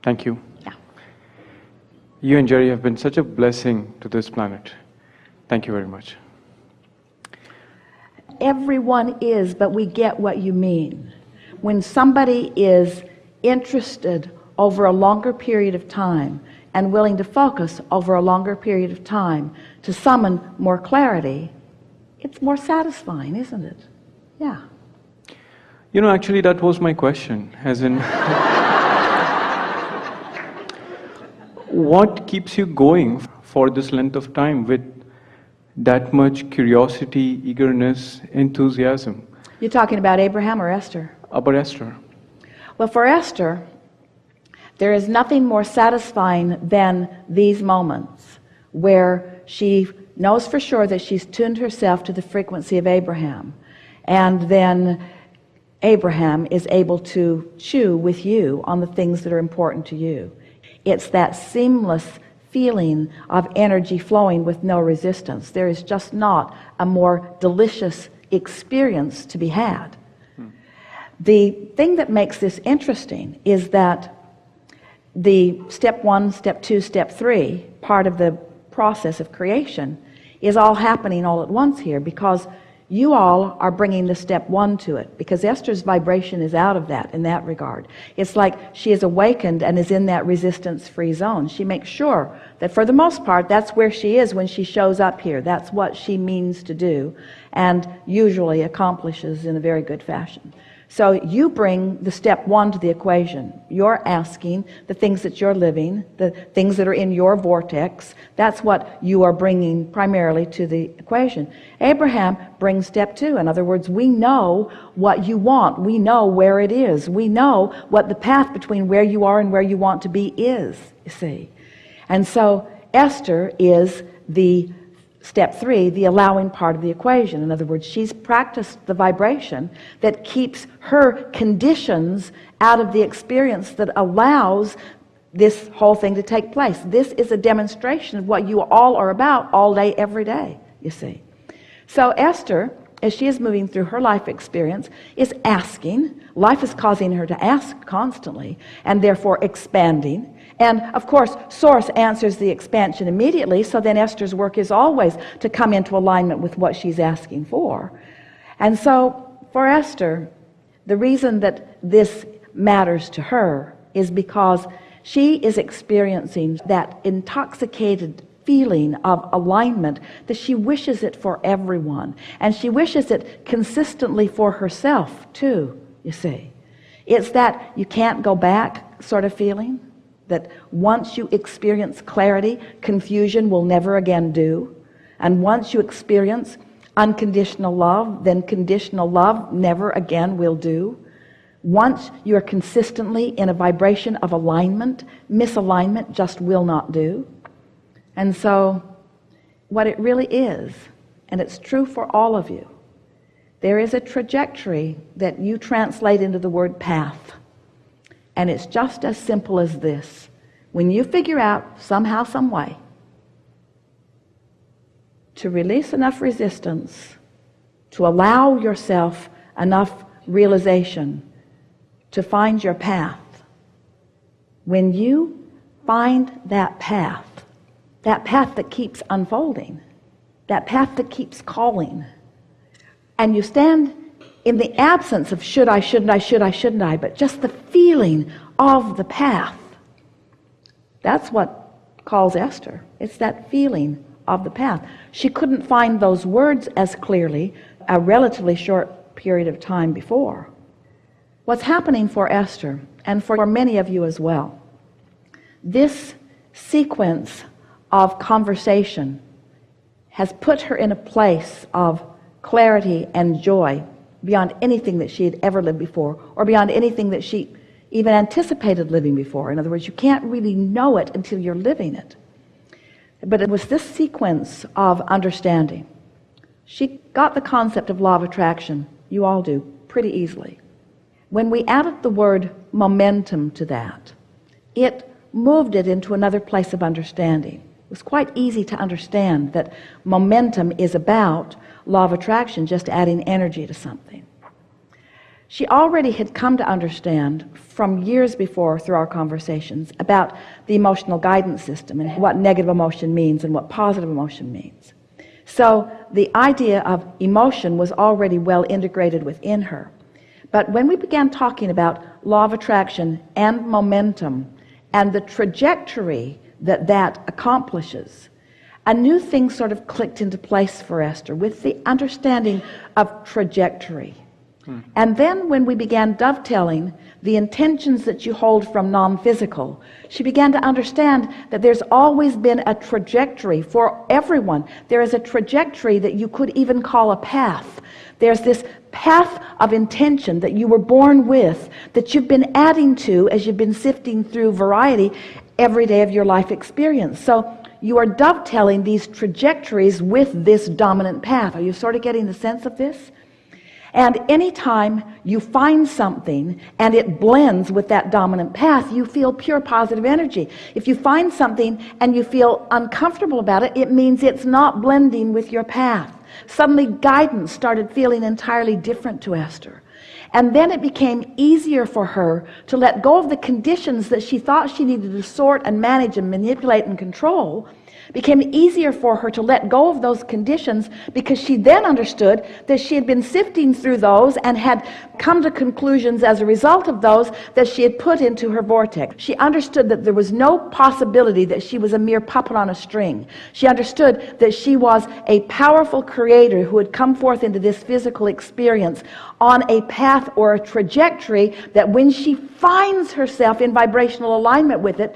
Thank you. Yeah. You and Jerry have been such a blessing to this planet. Thank you very much. Everyone is, but we get what you mean. When somebody is interested over a longer period of time and willing to focus over a longer period of time to summon more clarity, it's more satisfying, isn't it? Yeah. You know, actually, that was my question, as in, what keeps you going for this length of time with that much curiosity, eagerness, enthusiasm? You're talking about Abraham or Esther? About Esther. Well, for Esther, there is nothing more satisfying than these moments where she knows for sure that she's tuned herself to the frequency of Abraham, and then Abraham is able to chew with you on the things that are important to you. It's that seamless feeling of energy flowing with no resistance. There is just not a more delicious experience to be had. The thing that makes this interesting is that the step 1, step 2, step 3 part of the process of creation is all happening all at once here, because you all are bringing the step 1 to it, because Esther's vibration is out of that in that regard. It's like she is awakened and is in that resistance-free zone. She makes sure that for the most part that's where she is when she shows up here. That's what she means to do, and usually accomplishes in a very good fashion. So you bring the step 1 to the equation. You're asking the things that you're living, the things that are in your vortex. That's what you are bringing primarily to the equation. Abraham brings step 2. In other words, we know what you want. We know where it is. We know what the path between where you are and where you want to be is, you see. And so Esther is the step 3, the allowing part of the equation. In other words, she's practiced the vibration that keeps her conditions out of the experience that allows this whole thing to take place. This is a demonstration of what you all are about all day, every day, you see. So Esther, as she is moving through her life experience, is asking. Life is causing her to ask constantly, and therefore expanding. And of course, Source answers the expansion immediately, so then Esther's work is always to come into alignment with what she's asking for. And so for Esther, the reason that this matters to her is because she is experiencing that intoxicated feeling of alignment that she wishes it for everyone. And she wishes it consistently for herself too, you see. It's that you can't go back sort of feeling, that once you experience clarity, confusion will never again do. And once you experience unconditional love, then conditional love never again will do. Once you are consistently in a vibration of alignment, misalignment just will not do. And so what it really is, and it's true for all of you, there is a trajectory that you translate into the word path. And it's just as simple as this. When you figure out somehow, some way to release enough resistance, to allow yourself enough realization to find your path, when you find that path that keeps unfolding, that path that keeps calling, and you stand in the absence of should I, shouldn't I, but just the feeling of the path. That's what calls Esther. It's that feeling of the path. She couldn't find those words as clearly a relatively short period of time before. What's happening for Esther, and for many of you as well, this sequence of conversation has put her in a place of clarity and joy beyond anything that she had ever lived before, or beyond anything that she even anticipated living before. In other words, you can't really know it until you're living it. But it was this sequence of understanding. She got the concept of law of attraction, you all do, pretty easily. When we added the word momentum to that, it moved it into another place of understanding. It was quite easy to understand that momentum is about law of attraction, just adding energy to something. She already had come to understand from years before through our conversations about the emotional guidance system and what negative emotion means and what positive emotion means. So the idea of emotion was already well integrated within her. But when we began talking about law of attraction and momentum and the trajectory that that accomplishes, a new thing sort of clicked into place for Esther with the understanding of trajectory. And then when we began dovetailing the intentions that you hold from non-physical, she began to understand that there's always been a trajectory for everyone. There is a trajectory that you could even call a path. There's this path of intention that you were born with, that you've been adding to as you've been sifting through variety every day of your life experience. So you are dovetailing these trajectories with this dominant path. Are you sort of getting the sense of this? And anytime you find something and it blends with that dominant path, you feel pure positive energy. If you find something and you feel uncomfortable about it, it means it's not blending with your path. Suddenly guidance started feeling entirely different to Esther. And then it became easier for her to let go of the conditions that she thought she needed to sort and manage and manipulate and control. It became easier for her to let go of those conditions because she then understood that she had been sifting through those and had come to conclusions as a result of those that she had put into her vortex. She understood that there was no possibility that she was a mere puppet on a string. She understood that she was a powerful creator who had come forth into this physical experience on a path or a trajectory that when she finds herself in vibrational alignment with it,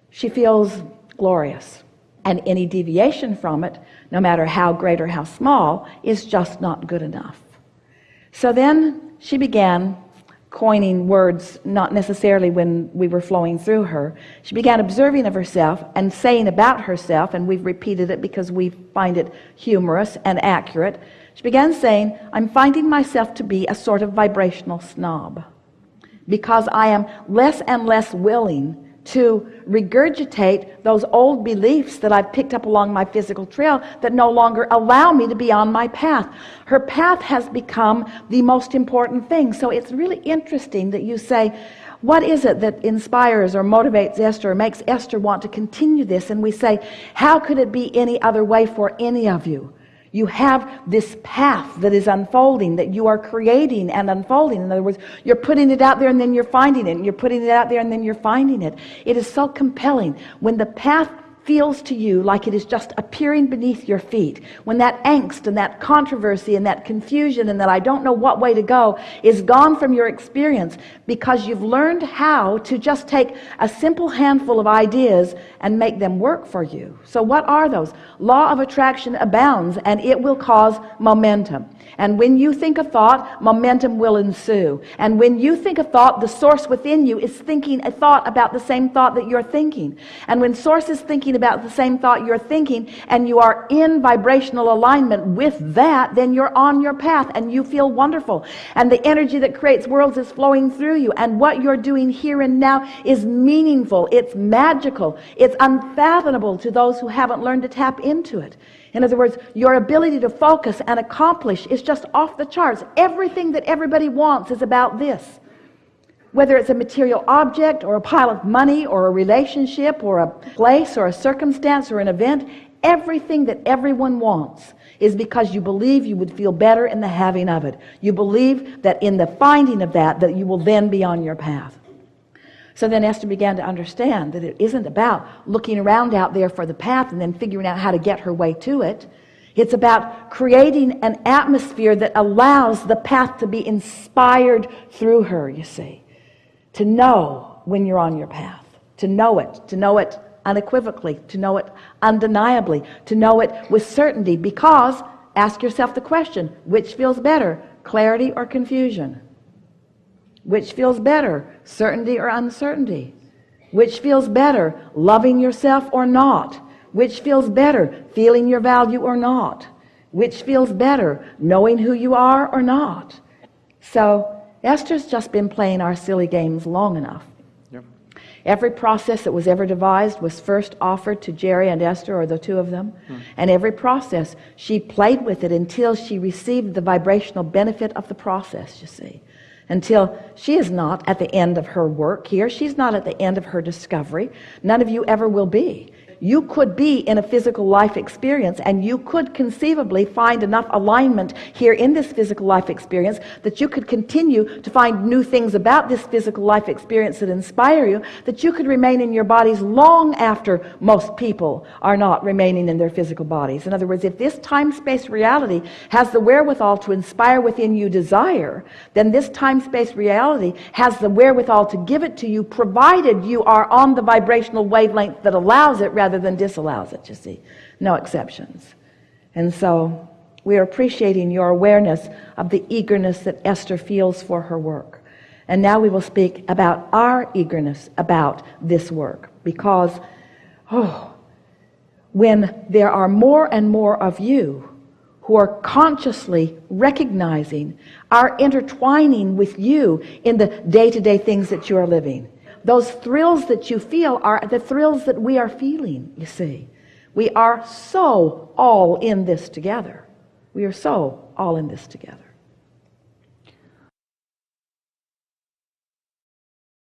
she feels glorious. And any deviation from it, no matter how great or how small, is just not good enough. So then she began coining words, not necessarily when we were flowing through her. She began observing of herself and saying about herself, and we've repeated it because we find it humorous and accurate. She began saying, I'm finding myself to be a sort of vibrational snob because I am less and less willing to regurgitate those old beliefs that I've picked up along my physical trail that no longer allow me to be on my path. Her path has become the most important thing. So it's really interesting that you say, what is it that inspires or motivates Esther or makes Esther want to continue this? And we say, how could it be any other way for any of you? You have this path that is unfolding, that you are creating and unfolding. In other words, you're putting it out there and then you're finding it, and you're putting it out there and then you're finding it. It is so compelling. When the path feels to you like it is just appearing beneath your feet, when that angst and that controversy and that confusion and that I don't know what way to go is gone from your experience because you've learned how to just take a simple handful of ideas and make them work for you. So what are those? Law of attraction abounds, and it will cause momentum. And when you think a thought, momentum will ensue. And when you think a thought, the source within you is thinking a thought about the same thought that you're thinking. And when source is thinking about the same thought you're thinking, and you are in vibrational alignment with that, then you're on your path and you feel wonderful. And the energy that creates worlds is flowing through you. And what you're doing here and now is meaningful. It's magical. It's unfathomable to those who haven't learned to tap into it. In other words, your ability to focus and accomplish is just off the charts. Everything that everybody wants is about this. Whether it's a material object or a pile of money or a relationship or a place or a circumstance or an event, everything that everyone wants is because you believe you would feel better in the having of it. You believe that in the finding of that you will then be on your path. So then Esther began to understand that it isn't about looking around out there for the path and then figuring out how to get her way to it. It's about creating an atmosphere that allows the path to be inspired through her, you see. To know when you're on your path. To know it unequivocally, to know it undeniably, to know it with certainty. Because, ask yourself the question, which feels better, clarity or confusion? Which feels better, certainty or uncertainty? Which feels better, loving yourself or not? Which feels better, feeling your value or not? Which feels better, knowing who you are or not? So Esther's just been playing our silly games long enough. Yep. Every process that was ever devised was first offered to Jerry and Esther, or the two of them. And every process, she played with it until she received the vibrational benefit of the process, you see. until she is not at the end of her work here. She's not at the end of her discovery. None of you ever will be. You could be in a physical life experience, and you could conceivably find enough alignment here in this physical life experience that you could continue to find new things about this physical life experience that inspire you, that you could remain in your bodies long after most people are not remaining in their physical bodies. In other words, if this time-space reality has the wherewithal to inspire within you desire, then this time-space reality has the wherewithal to give it to you, provided you are on the vibrational wavelength that allows it rather than disallows it, you see. No exceptions. And so we are appreciating your awareness of the eagerness that Esther feels for her work. And now we will speak about our eagerness about this work, because when there are more and more of you who are consciously recognizing our intertwining with you in the day-to-day things that you are living, those thrills that you feel are the thrills that we are feeling, you see. We are so all in this together. We are so all in this together.